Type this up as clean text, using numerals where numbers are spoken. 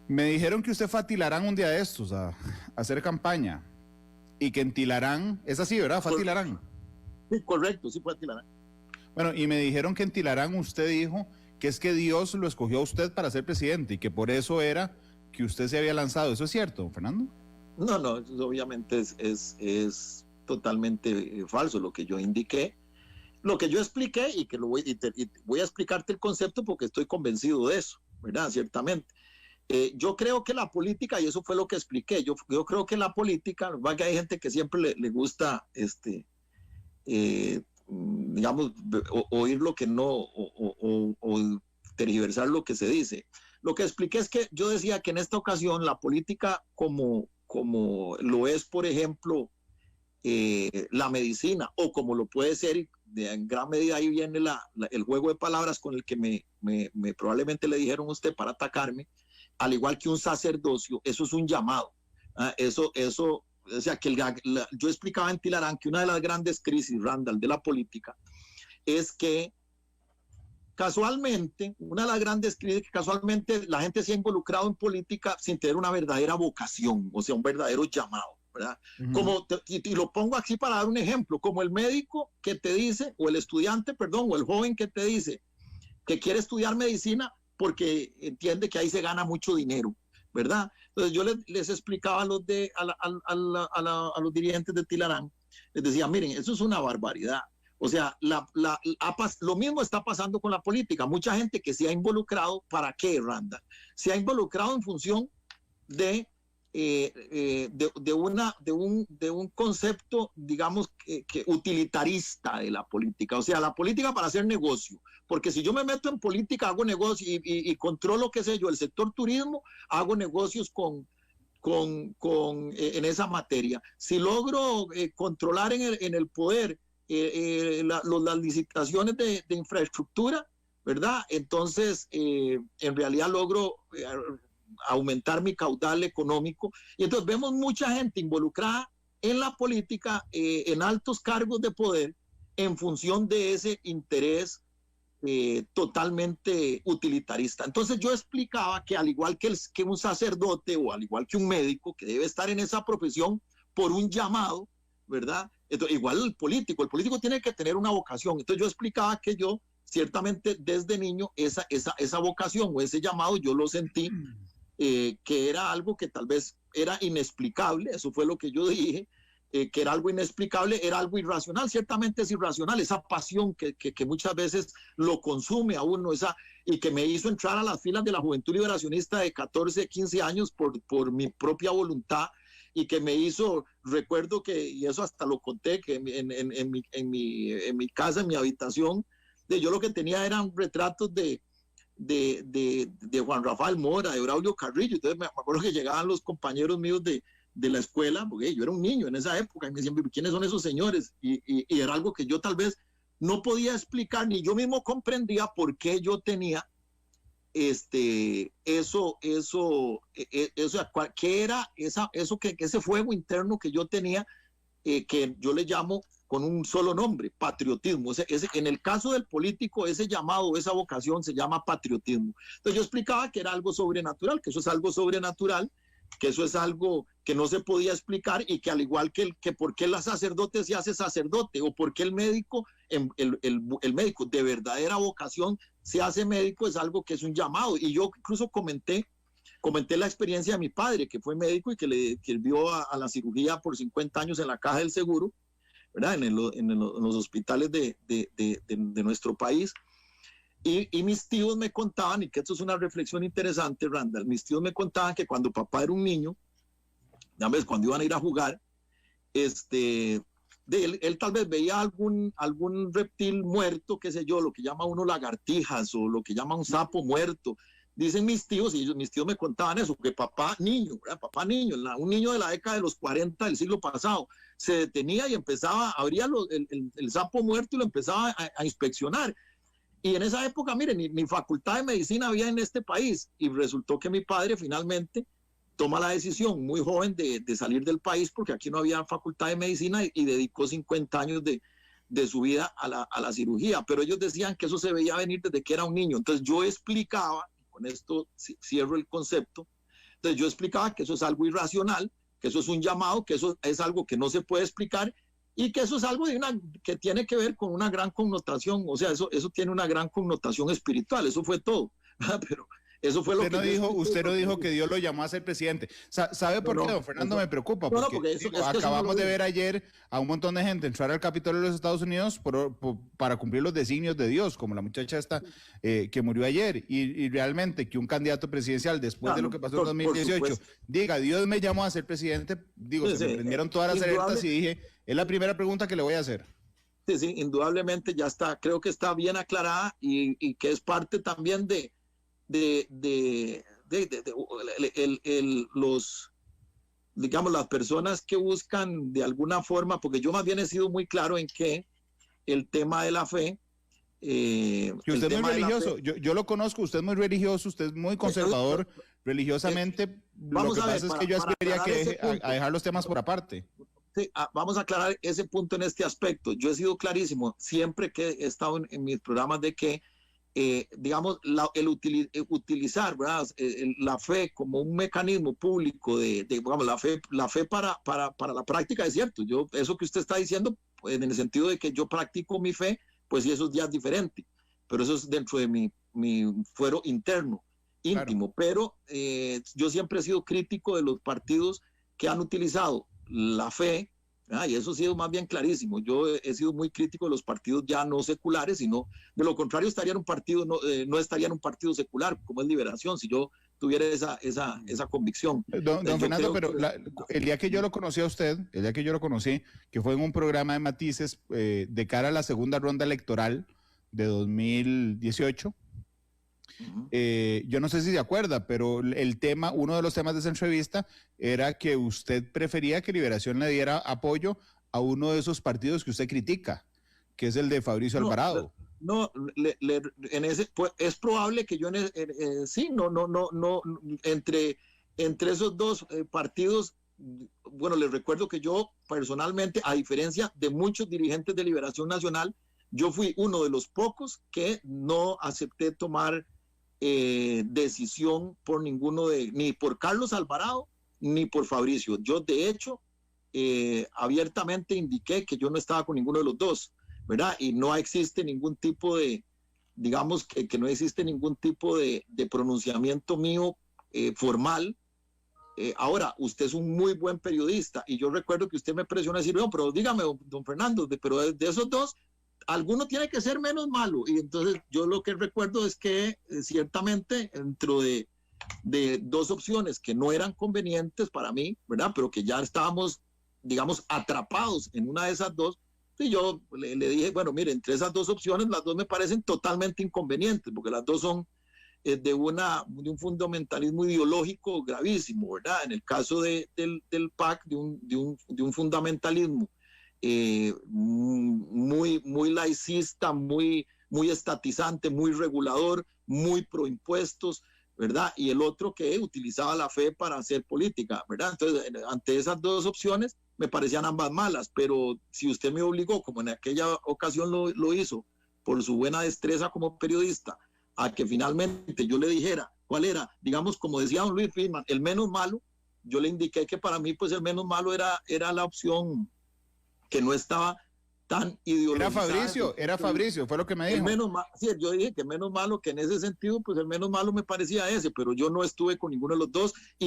Me dijeron que usted fue a Tilarán un día de estos a hacer campaña y que en Tilarán, es así, ¿verdad? Fue a Tilarán. Sí, correcto, sí fue a Tilarán. Bueno, y me dijeron que en Tilarán usted dijo que es que Dios lo escogió a usted para ser presidente y que por eso era que usted se había lanzado. ¿Eso es cierto, Fernando? No, eso obviamente es totalmente falso lo que yo indiqué. Lo que yo expliqué y que y voy a explicarte el concepto porque estoy convencido de eso, ¿verdad? Ciertamente. Yo creo que la política, y eso fue lo que expliqué, yo creo que la política, va que hay gente que siempre le gusta, digamos, oír lo que no, o tergiversar lo que se dice. Lo que expliqué es que yo decía que en esta ocasión la política, como lo es, por ejemplo, la medicina, o como lo puede ser, en gran medida ahí viene el juego de palabras con el que me probablemente le dijeron a usted para atacarme, al igual que un sacerdocio, eso es un llamado. Eso, o sea, que yo explicaba en Tilarán que una de las grandes crisis, Randall, de la política, es que casualmente, una de las grandes crisis, que casualmente la gente se ha involucrado en política sin tener una verdadera vocación, o sea, un verdadero llamado, ¿verdad? Y lo pongo aquí para dar un ejemplo, como el médico que te dice, o el estudiante, perdón, o el joven que te dice que quiere estudiar medicina porque entiende que ahí se gana mucho dinero, ¿verdad? Entonces yo les explicaba a los dirigentes de Tilarán, les decía, miren, eso es una barbaridad. O sea, lo mismo está pasando con la política. Mucha gente que se ha involucrado, ¿para qué, Randa? Se ha involucrado en función de un concepto, digamos, que utilitarista de la política. O sea, la política para hacer negocio. Porque si yo me meto en política, hago negocio y controlo, qué sé yo, el sector turismo, hago negocios en esa materia. Si logro controlar en el poder las licitaciones de infraestructura, ¿verdad? Entonces, en realidad logro aumentar mi caudal económico. Y entonces vemos mucha gente involucrada en la política, en altos cargos de poder, en función de ese interés totalmente utilitarista. Entonces yo explicaba que al igual que un sacerdote o al igual que un médico que debe estar en esa profesión por un llamado, ¿verdad? Entonces, igual el político tiene que tener una vocación. Entonces yo explicaba que yo ciertamente desde niño esa vocación o ese llamado yo lo sentí, que era algo que tal vez era inexplicable, eso fue lo que yo dije, que era algo inexplicable, era algo irracional, ciertamente es irracional, esa pasión que muchas veces lo consume a uno, y que me hizo entrar a las filas de la Juventud Liberacionista de 14, 15 años por mi propia voluntad, y que me hizo, recuerdo que, y eso hasta lo conté, que en mi casa, en mi habitación, yo lo que tenía eran retratos de Juan Rafael Mora, de Braulio Carrillo. Entonces me acuerdo que llegaban los compañeros míos de la escuela, porque yo era un niño en esa época, y me decían, ¿quiénes son esos señores? Y era algo que yo tal vez no podía explicar, ni yo mismo comprendía por qué yo tenía qué era ese fuego interno que yo tenía, que yo le llamo con un solo nombre, patriotismo. En el caso del político, ese llamado, esa vocación se llama patriotismo. Entonces yo explicaba que era algo sobrenatural, que eso es algo sobrenatural, que eso es algo que no se podía explicar, y que al igual que por qué el sacerdote se hace sacerdote, o por qué el médico, el médico de verdadera vocación se hace médico, es algo que es un llamado. Y yo incluso comenté la experiencia de mi padre, que fue médico y que vio a la cirugía por 50 años en la Caja del Seguro, ¿verdad? En los hospitales de nuestro país. Y mis tíos me contaban, y que esto es una reflexión interesante, Randall, mis tíos me contaban que cuando papá era un niño, cuando iban a ir a jugar, él tal vez veía algún reptil muerto, qué sé yo, lo que llama uno lagartijas, o lo que llama un sapo muerto. Dicen mis tíos, y mis tíos me contaban eso, que papá niño, un niño de la década de los 40 del siglo pasado, se detenía y abría el sapo muerto y lo empezaba a inspeccionar. Y en esa época, miren, ni facultad de medicina había en este país, y resultó que mi padre finalmente toma la decisión muy joven de salir del país, porque aquí no había facultad de medicina, y dedicó 50 años de su vida a la cirugía. Pero ellos decían que eso se veía venir desde que era un niño. Entonces yo explicaba, con esto cierro el concepto, Entonces yo explicaba que eso es algo irracional, que eso es un llamado, que eso es algo que no se puede explicar y que eso es algo que tiene que ver con una gran connotación, o sea, eso tiene una gran connotación espiritual, eso fue todo, pero eso fue lo que... Usted no dijo que Dios lo llamó a ser presidente. ¿Sabe por qué, don Fernando? Me preocupa. Porque acabamos de ver ayer a un montón de gente entrar al Capitolio de los Estados Unidos para cumplir los designios de Dios, como la muchacha esta que murió ayer. Y realmente que un candidato presidencial, después de lo que pasó en 2018, diga, Dios me llamó a ser presidente, se me prendieron todas las alertas y dije, es la primera pregunta que le voy a hacer. Sí, indudablemente ya está, creo que está bien aclarada y que es parte también digamos, las personas que buscan de alguna forma, porque yo más bien he sido muy claro en que el tema de la fe... que usted es muy religioso, yo lo conozco, usted es muy religioso, usted es muy conservador religiosamente, lo que pasa es que yo aspiraría a dejar los temas por aparte. Sí, vamos a aclarar ese punto en este aspecto. Yo he sido clarísimo siempre que he estado en mis programas de que digamos, utilizar, ¿verdad? La fe como un mecanismo público digamos, la fe para la práctica, es cierto. Eso que usted está diciendo, pues, en el sentido de que yo practico mi fe, pues sí, eso ya es diferente, pero eso es dentro de mi fuero interno, íntimo. Claro. Pero yo siempre he sido crítico de los partidos que han utilizado la fe, y eso ha sido más bien clarísimo. Yo he sido muy crítico de los partidos ya no seculares, sino de lo contrario estaría en un partido, no estaría en un partido secular, como es Liberación, si yo tuviera esa convicción. Don Fernando, pero el día que yo lo conocí a usted, que fue en un programa de Matices de cara a la segunda ronda electoral de 2018, yo no sé si se acuerda, pero uno de los temas de esa entrevista era que usted prefería que Liberación le diera apoyo a uno de esos partidos que usted critica, que es el de Fabricio Alvarado. Pues, es probable que yo entre esos dos partidos, bueno, les recuerdo que yo personalmente, a diferencia de muchos dirigentes de Liberación Nacional, yo fui uno de los pocos que no acepté tomar decisión por ni por Carlos Alvarado ni por Fabricio. Yo de hecho abiertamente indiqué que yo no estaba con ninguno de los dos, ¿verdad? Y no existe ningún tipo digamos que no existe ningún tipo de pronunciamiento mío formal. Ahora, usted es un muy buen periodista y yo recuerdo que usted me presionó a decir, no, pero dígame, don Fernando, pero de esos dos, alguno tiene que ser menos malo. Y entonces yo lo que recuerdo es que ciertamente dentro de dos opciones que no eran convenientes para mí, ¿verdad? Pero que ya estábamos, digamos, atrapados en una de esas dos, y yo le dije, bueno, mire, entre esas dos opciones, las dos me parecen totalmente inconvenientes, porque las dos son de un fundamentalismo ideológico gravísimo, ¿verdad? En el caso del PAC, de un fundamentalismo muy laicista, muy estatizante, muy regulador, muy pro impuestos, ¿verdad? Y el otro que utilizaba la fe para hacer política, ¿verdad? Entonces, ante esas dos opciones, me parecían ambas malas, pero si usted me obligó, como en aquella ocasión lo hizo, por su buena destreza como periodista, a que finalmente yo le dijera cuál era, digamos, como decía don Luis Friedman, el menos malo, yo le indiqué que para mí, pues, el menos malo era la opción que no estaba tan ideologizada. Era Fabricio, fue lo que me dijo. Sí, yo dije que menos malo, que en ese sentido, pues el menos malo me parecía ese, pero yo no estuve con ninguno de los dos. Y